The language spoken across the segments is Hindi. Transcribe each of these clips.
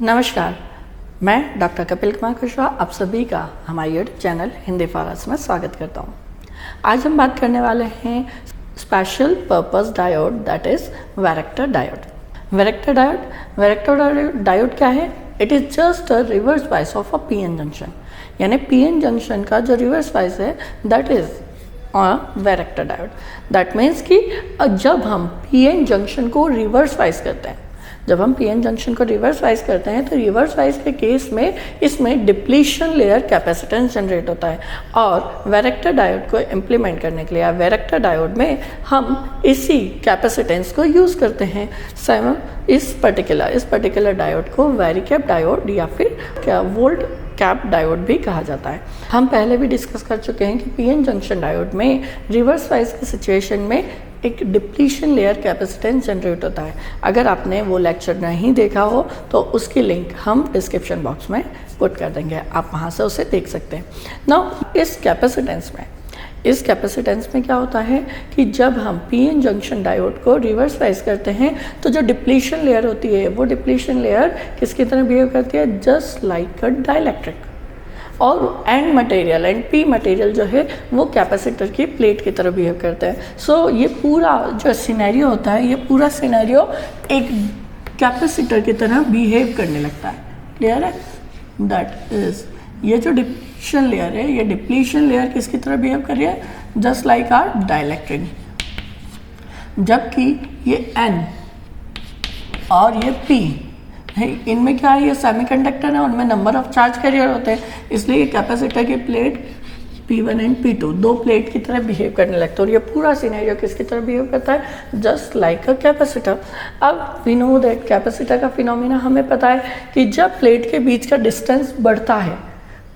नमस्कार, मैं डॉक्टर कपिल कुमार कुशवाहा आप सभी का हमारे यूट्यूब चैनल हिंदी फॉरस में स्वागत करता हूँ। आज हम बात करने वाले हैं special purpose diode that is varactor diode. Varactor diode क्या है? It is just a reverse bias of a PN junction, यानी पीएन जंक्शन का जो रिवर्स बायस है that is varactor diode. That means कि जब हम पीएन जंक्शन को रिवर्स बायस करते हैं, जब हम पीएन जंक्शन को रिवर्स वाइज करते हैं तो रिवर्स वाइज के केस में इसमें डिप्लीशन लेयर कैपेसिटेंस जनरेट होता है। और वैरेक्टर डायोड को इम्प्लीमेंट करने के लिए वैरेक्टर डायोड में हम इसी कैपेसिटेंस को यूज़ करते हैं। इस पर्टिकुलर डायोड को वैरिकैप डायोड या फिर क्या वोल्ट कैप डायोड भी कहा जाता है। हम पहले भी डिस्कस कर चुके हैं कि पीएन जंक्शन डायोड में रिवर्स वाइज की सिचुएशन में एक डिप्लीशन लेयर कैपेसिटेंस जनरेट होता है। अगर आपने वो लेक्चर नहीं देखा हो तो उसकी लिंक हम डिस्क्रिप्शन बॉक्स में पुट कर देंगे, आप वहाँ से उसे देख सकते हैं। नाउ इस कैपेसिटेंस में क्या होता है कि जब हम पीएन जंक्शन डायोड को रिवर्स वाइज करते हैं तो जो डिप्लीशन लेयर होती है वो डिप्लीशन लेयर किसकी तरह बिहेव करती है? जस्ट लाइक अ डाइलेक्ट्रिक। और एंड पी मटेरियल जो है वो कैपेसिटर की प्लेट की तरह बिहेव करते हैं। सो ये पूरा जो सिनेरियो होता है, ये पूरा सिनेरियो एक कैपेसिटर की तरह बिहेव करने लगता है। क्लियर है? दैट इज ये जो डिप्लीशन लेयर है, ये डिप्लीशन लेयर किसकी तरह बिहेव कर रही है? Just like are dielectric. जबकि ये एन और ये पी है, इनमें क्या है? ये सेमीकंडक्टर है, उनमें नंबर ऑफ चार्ज कैरियर होते हैं, इसलिए ये कैपेसिटर की प्लेट P1 एंड P2 दो प्लेट की तरह बिहेव करने लगता है। और ये पूरा सिनेरियो किसकी तरह बिहेव करता है? Just like a capacitor. अब वी नो दैट कैपेसिटर का फिनोमिना हमें पता है कि जब प्लेट के बीच का डिस्टेंस बढ़ता है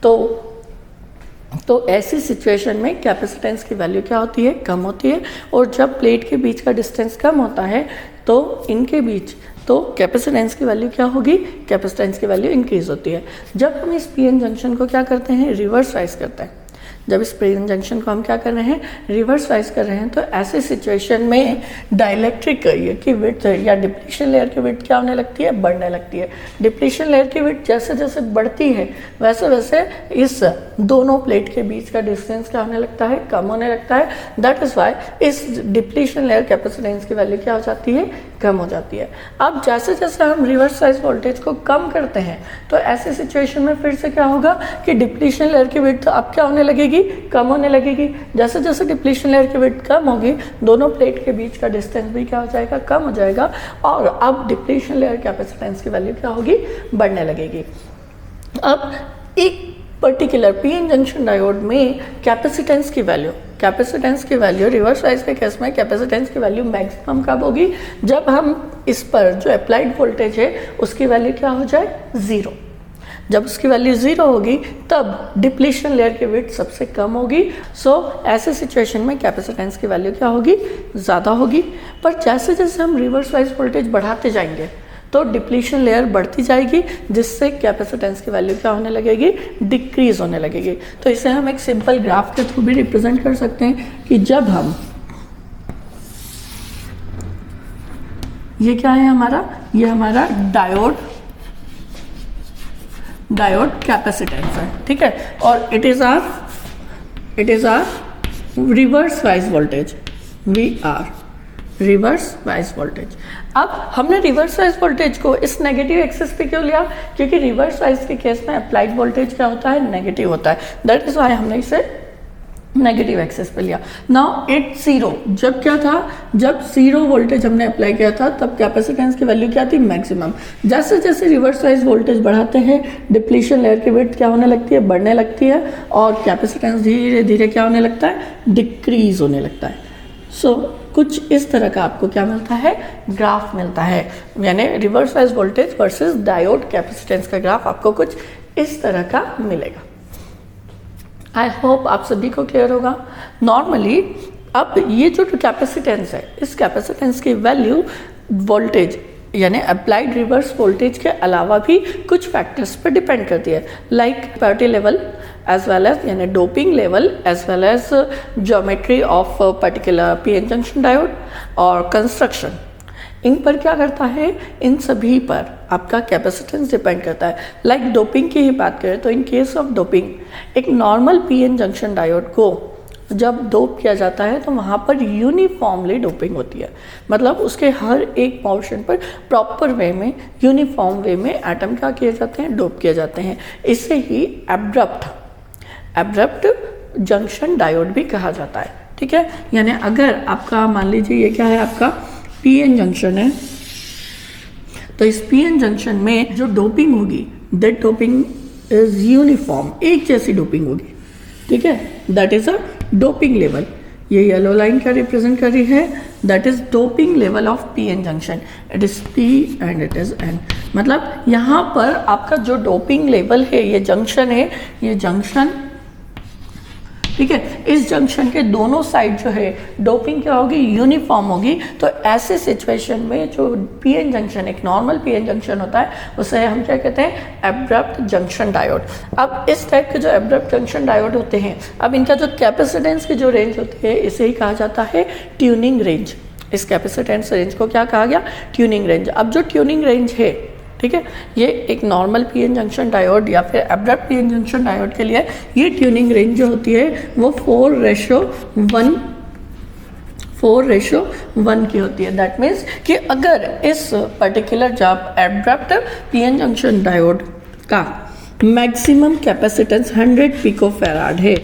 तो ऐसी सिचुएशन में कैपेसिटेंस की वैल्यू क्या होती है? कम होती है। और जब प्लेट के बीच का डिस्टेंस कम होता है तो इनके बीच तो कैपेसिटेंस की वैल्यू क्या होगी? कैपेसिटेंस की वैल्यू इंक्रीज होती है। जब हम इस पीएन जंक्शन को क्या करते हैं? रिवर्स वाइज करते हैं। जब इस पीएन जंक्शन को हम क्या कर रहे हैं? रिवर्स वाइज कर रहे हैं, तो ऐसे सिचुएशन में डाइलेक्ट्रिक की विड्थ या डिप्लीशन लेयर की विड्थ क्या होने लगती है? बढ़ने लगती है। डिप्लीशन लेयर की विड्थ जैसे जैसे बढ़ती है वैसे वैसे इस दोनों प्लेट के बीच का डिस्टेंस क्या होने लगता है? कम होने लगता है। दैट इज वाई इस डिप्लीशन लेयर कैपेसिटेंस की वैल्यू क्या हो जाती है? कम हो जाती है। अब जैसे जैसे हम रिवर्स वाइज वोल्टेज को कम करते हैं तो ऐसे सिचुएशन में फिर से क्या होगा कि डिप्लीशन लेयर की विड्थ अब क्या होने लगेगी? कम होने लगेगी। जैसे जैसे डिप्लीशन लेयर की विड्थ कम होगी दोनों प्लेट के बीच का डिस्टेंस भी क्या हो जाएगा? कम हो जाएगा। और अब डिप्लीशन लेयर कैपेसिटेंस की वैल्यू क्या होगी? बढ़ने लगेगी। अब एक पर्टिकुलर पीएन जंक्शन डायोड में कैपेसिटेंस की वैल्यू रिवर्स वाइज के केस में कैपेसिटेंस की वैल्यू मैक्सिमम कब होगी? जब हम इस पर जो अप्लाइड वोल्टेज है उसकी वैल्यू क्या हो जाए? ज़ीरो। जब उसकी वैल्यू ज़ीरो होगी तब डिप्लीशन लेयर की विड्थ सबसे कम होगी। सो ऐसे सिचुएशन में कैपेसिटेंस की वैल्यू क्या होगी? ज़्यादा होगी। पर जैसे जैसे हम रिवर्स वाइज वोल्टेज बढ़ाते जाएंगे तो डिप्लीशन लेयर बढ़ती जाएगी, जिससे कैपेसिटेंस की वैल्यू क्या होने लगेगी? डिक्रीज होने लगेगी। तो इसे हम एक सिंपल ग्राफ के थ्रू भी रिप्रेजेंट कर सकते हैं कि जब हम ये क्या है हमारा? ये हमारा डायोड कैपेसिटेंस है, ठीक है। और it is are reverse wise voltage, reverse wise voltage. अब हमने रिवर्स वाइज वोल्टेज को इस नेगेटिव एक्सिस पे क्यों लिया? क्योंकि रिवर्स वाइज के केस में अप्लाइड वोल्टेज क्या होता है? नेगेटिव होता है। दैट इज वाई हमने इसे नेगेटिव एक्सिस पे लिया। नाउ इट जीरो, जब क्या था? जब जीरो वोल्टेज हमने अप्लाई किया था तब कैपेसिटेंस की वैल्यू क्या थी? मैक्सिमम। जैसे जैसे रिवर्स वाइज वोल्टेज बढ़ाते हैं डिप्लीशन लेयर की विड्थ क्या होने लगती है? बढ़ने लगती है। और कैपेसिटेंस धीरे धीरे क्या होने लगता है? डिक्रीज होने लगता है। सो कुछ इस तरह का आपको क्या मिलता है? ग्राफ मिलता है, यानी reverse wise voltage versus diode capacitance का ग्राफ आपको कुछ इस तरह का मिलेगा। आई होप आप सभी को क्लियर होगा। नॉर्मली अब ये जो कैपेसिटेंस है, इस कैपेसिटेंस की वैल्यू वोल्टेज यानी अप्लाइड रिवर्स वोल्टेज के अलावा भी कुछ फैक्टर्स पर डिपेंड करती है, like purity level as well as यानी doping level as well as geometry of particular PN junction diode और कंस्ट्रक्शन। इन पर क्या करता है, इन सभी पर आपका कैपेसिटेंस डिपेंड करता है। लाइक डोपिंग की ही बात करें तो इन केस ऑफ डोपिंग, एक नॉर्मल पीएन जंक्शन डायोड को जब डोप किया जाता है तो वहाँ पर यूनिफॉर्मली डोपिंग होती है, मतलब उसके हर एक पोर्शन पर प्रॉपर वे में, यूनिफॉर्म वे में एटम क्या किए जाते हैं, डोप किए जाते हैं। इसे ही एब्रप्ट जंक्शन डायोड भी कहा जाता है। ठीक है, यानी अगर आपका मान लीजिए ये क्या है, आपका पीएन जंक्शन है, तो इस पीएन जंक्शन में जो डोपिंग होगी, दैट डोपिंग इज यूनिफॉर्म, एक जैसी डोपिंग होगी। ठीक है, that is a doping level. ये येलो लाइन क्या रिप्रेजेंट कर रही है, that is doping level of PN junction, it is P and it is an. मतलब यहाँ पर आपका जो डोपिंग लेवल है, ये जंक्शन है, ये जंक्शन, ठीक है, इस जंक्शन के दोनों साइड जो है डोपिंग क्या होगी, यूनिफॉर्म होगी। तो ऐसे सिचुएशन में जो पीएन जंक्शन, एक नॉर्मल पीएन जंक्शन होता है, उसे हम क्या कहते हैं, एब्रप्ट जंक्शन डायोड। अब इस टाइप के जो एब्रप्ट जंक्शन डायोड होते हैं, अब इनका जो कैपेसिटेंस की जो रेंज होती है, इसे ही कहा जाता है ट्यूनिंग रेंज। इस कैपेसिटेंस रेंज को क्या कहा गया, ट्यूनिंग रेंज। अब जो ट्यूनिंग रेंज है, ठीक है, ये एक नॉर्मल पीएन जंक्शन डायोड या फिर एब्रप्ट पीएन जंक्शन डायोड के लिए ये ट्यूनिंग रेंज जो होती है वो 4:1 की होती है। दैट मीन्स कि अगर इस पर्टिकुलर जब एब्रप्ट पीएन जंक्शन डायोड का मैक्सिमम कैपेसिटेंस 100 पिकोफैराड है,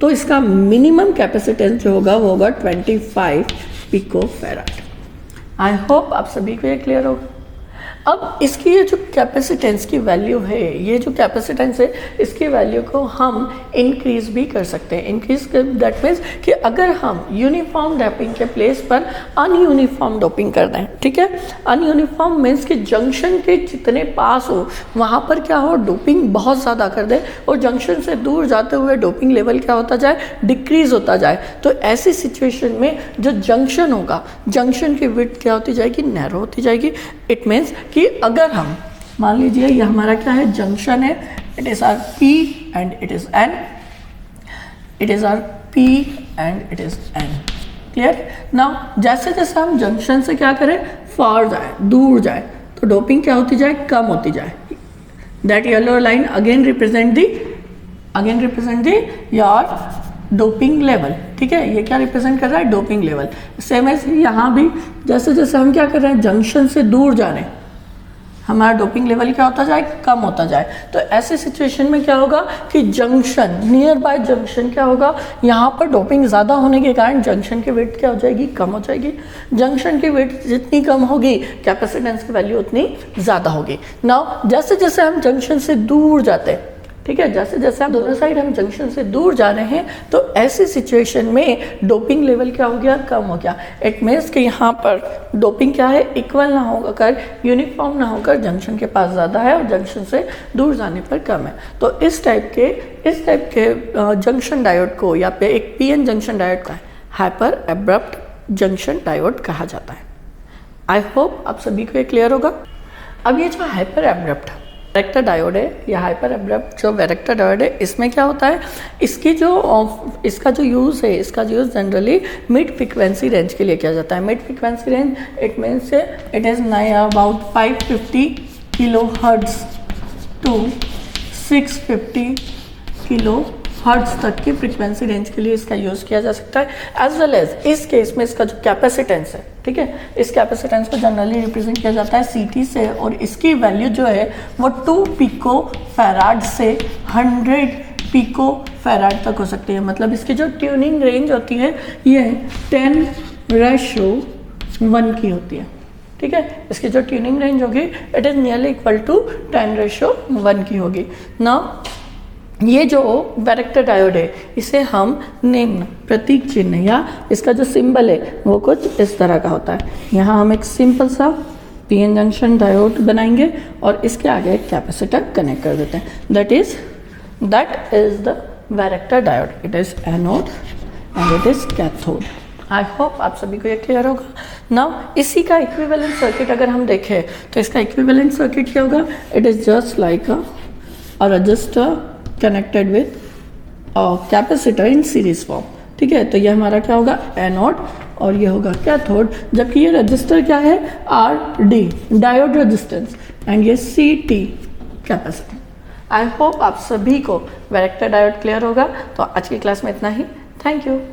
तो इसका मिनिमम कैपेसिटेंस जो होगा वो होगा 25 पिकोफैराड। आई होप आप सभी को ये क्लियर होगा। अब इसकी ये जो कैपेसिटेंस की वैल्यू है, ये जो कैपेसिटेंस है, इसकी वैल्यू को हम इंक्रीज भी कर सकते हैं। इंक्रीज दैट मीन्स कि अगर हम यूनिफॉर्म डोपिंग के प्लेस पर अनयूनिफॉर्म डोपिंग कर दें, ठीक है, अनयूनिफॉर्म मीन्स कि जंक्शन के जितने पास हो वहाँ पर क्या हो, डोपिंग बहुत ज़्यादा कर दे और जंक्शन से दूर जाते हुए डोपिंग लेवल क्या होता जाए, डिक्रीज होता जाए। तो ऐसी सिचुएशन में जो जंक्शन होगा, जंक्शन की विड्थ क्या होती जाएगी, नैरो होती जाएगी। इट मीन्स कि अगर हम मान लीजिए ये हमारा क्या है, जंक्शन है, it is R P and it is an, it is R P and it is an. Clear. Now जैसे जैसे हम जंक्शन से क्या करें, फार जाए, दूर जाए, तो डोपिंग क्या होती जाए, कम होती जाए। That yellow line again represent the your doping level. ठीक है, ये क्या रिप्रेजेंट कर रहा है, डोपिंग लेवल। सेम ऐसे यहाँ भी जैसे जैसे हम क्या कर रहे हैं, जंक्शन से दूर जा रहे हैं, हमारा डोपिंग लेवल क्या होता जाए, कम होता जाए। तो ऐसे सिचुएशन में क्या होगा कि जंक्शन, नियर बाय जंक्शन क्या होगा, यहाँ पर डोपिंग ज़्यादा होने के कारण जंक्शन की वेट क्या हो जाएगी, कम हो जाएगी। जंक्शन की वेट जितनी कम होगी, कैपेसिटेंस की वैल्यू उतनी ज़्यादा होगी। नाउ जैसे जैसे हम जंक्शन से दूर जाते हैं, ठीक है, जैसे जैसे हम दोनों साइड हम जंक्शन से दूर जा रहे हैं, तो ऐसी सिचुएशन में डोपिंग लेवल क्या हो गया, कम हो गया। इट मीन्स कि यहाँ पर डोपिंग क्या है, इक्वल ना होकर, यूनिफॉर्म ना होकर, जंक्शन के पास ज़्यादा है और जंक्शन से दूर जाने पर कम है। तो इस टाइप के जंक्शन डायोड को या फिर एक पीएन जंक्शन डायोड का हाइपर एब्रप्ट जंक्शन डायोड कहा जाता है। आई होप आप सभी को ये क्लियर होगा। अब ये जो हाइपर एब्रप्ट वैरेक्टर डायोड है या हाइपर एब्रप्ट जो वैरेक्टर डायोड है, इसमें क्या होता है, इसका जो यूज़ है, इसका use generally mid frequency range के लिए किया जाता है। Mid frequency range it means it is about 550 kilo hertz to 650 kilo hertz तक की फ्रीक्वेंसी रेंज के लिए इसका यूज़ किया जा सकता है। एज वेल एज इस केस में इसका जो कैपेसिटेंस है, ठीक है, इस कैपेसिटेंस को जनरली रिप्रेजेंट किया जाता है सीटी से, और इसकी वैल्यू जो है वो 2 पिको फैराड से 100 पिको फैराड तक हो सकती है। मतलब इसकी जो ट्यूनिंग रेंज होती है ये 10:1 की होती है। ठीक है, इसकी जो ट्यूनिंग रेंज होगी it is nearly equal to 10:1 की होगी। नाउ ये जो वैरेक्टर डायोड है, इसे हम निम्न प्रतीक चिन्ह या इसका जो सिंबल है वो कुछ इस तरह का होता है। यहाँ हम एक सिंपल सा पीएन जंक्शन डायोड बनाएंगे और इसके आगे एक कैपेसिटर कनेक्ट कर देते हैं। That is the varactor diode. It is anode and it is cathode. I hope आप सभी को ये क्लियर होगा। नाउ इसी का इक्विवेलेंट सर्किट अगर हम देखें तो इसका इक्विवेलेंट सर्किट क्या होगा, it is just like a resistor connected with capacitor in series form. ठीक है, तो ये हमारा क्या होगा, एनोड और ये होगा कैथोड, जबकि ये रजिस्टर क्या है, RD डायोड रेजिस्टेंस, एंड ये CT कैपेसिटेंस। आई होप आप सभी को वैरेक्टर डायोड क्लियर होगा। तो आज की क्लास में इतना ही। Thank you.